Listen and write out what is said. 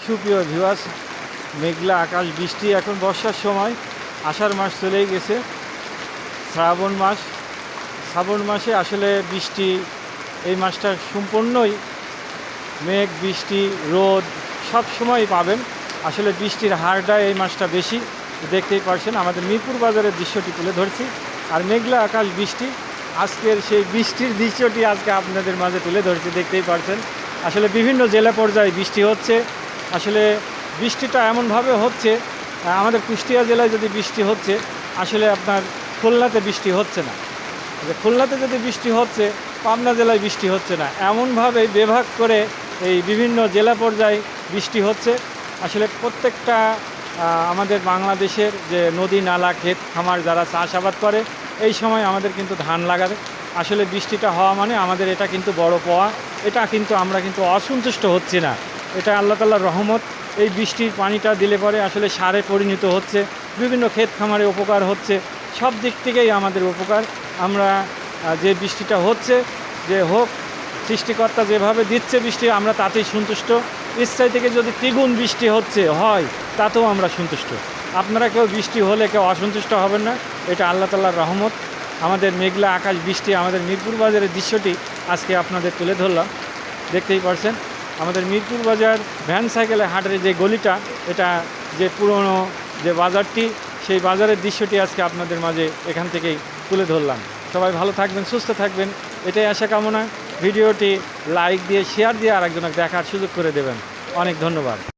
সুপ্রিয় ভিউয়ার্স, মেঘলা আকাশ, বৃষ্টি। এখন বর্ষার সময়, আষাঢ় মাস চলেই গেছে, শ্রাবণ মাস। শ্রাবণ মাসে আসলে বৃষ্টি, এই মাসটা সম্পূর্ণই মেঘ, বৃষ্টি, রোদ সব সময় পাবেন। আসলে বৃষ্টির হারটা এই মাসটা বেশি, দেখতেই পারছেন। আমাদের মিরপুর বাজারের দৃশ্যটি তুলে ধরছি, আর মেঘলা আকাশ, বৃষ্টি। আজকের সেই বৃষ্টির দৃশ্যটি আজকে আপনাদের মাঝে তুলে ধরছি, দেখতেই পারছেন। আসলে বিভিন্ন জেলা পর্যায়ে বৃষ্টি হচ্ছে। আসলে বৃষ্টিটা এমনভাবে হচ্ছে, আমাদের কুষ্টিয়া জেলায় যদি বৃষ্টি হচ্ছে, আসলে আপনার খুলনাতে বৃষ্টি হচ্ছে না। খুলনাতে যদি বৃষ্টি হচ্ছে, পাবনা জেলায় বৃষ্টি হচ্ছে না। এমনভাবে বিভাগ করে এই বিভিন্ন জেলা পর্যায়ে বৃষ্টি হচ্ছে। আসলে প্রত্যেকটা আমাদের বাংলাদেশের যে নদী, নালা, ক্ষেত খামার যারা চাষাবাদ করে, এই সময় আমাদের কিন্তু ধান লাগাবে। আসলে বৃষ্টিটা হওয়া মানে আমাদের এটা কিন্তু বড় পাওয়া। এটা কিন্তু আমরা কিন্তু অসন্তুষ্ট হচ্ছি না, এটা আল্লাহ তাআলার রহমত। এই বৃষ্টির পানিটা দিলে পরে আসলে সারে পরিণত হচ্ছে, বিভিন্ন ক্ষেত খামারে উপকার হচ্ছে, সব দিক থেকেই আমাদের উপকার। আমরা যে বৃষ্টিটা হচ্ছে, যে হোক, সৃষ্টিকর্তা যেভাবে দিচ্ছে বৃষ্টি, আমরা তাতেই সন্তুষ্ট। ইচ্ছাই থেকে যদি দ্বিগুণ বৃষ্টি হয়, তাতেও আমরা সন্তুষ্ট। আপনারা কেউ বৃষ্টি হলে কেউ অসন্তুষ্ট হবেন না, এটা আল্লাহ তাআলার রহমত। আমাদের মেঘলা আকাশ, বৃষ্টি, আমাদের মিরপুর বাজারের দৃশ্যটি আজকে আপনাদের তুলে ধরলাম, দেখতেই পারছেন। আমাদের মিরপুর বাজার ভ্যান সাইকেলের হাটের যে গলিটা, এটা যে পুরনো যে বাজারটি, সেই বাজারের দৃশ্যটি আজকে আপনাদের মাঝে এখান থেকেই তুলে ধরলাম। সবাই ভালো থাকবেন, সুস্থ থাকবেন, এটাই আশা কামনা। ভিডিওটি লাইক দিয়ে, শেয়ার দিয়ে আরেকজনকে দেখার সুযোগ করে দেবেন। অনেক ধন্যবাদ।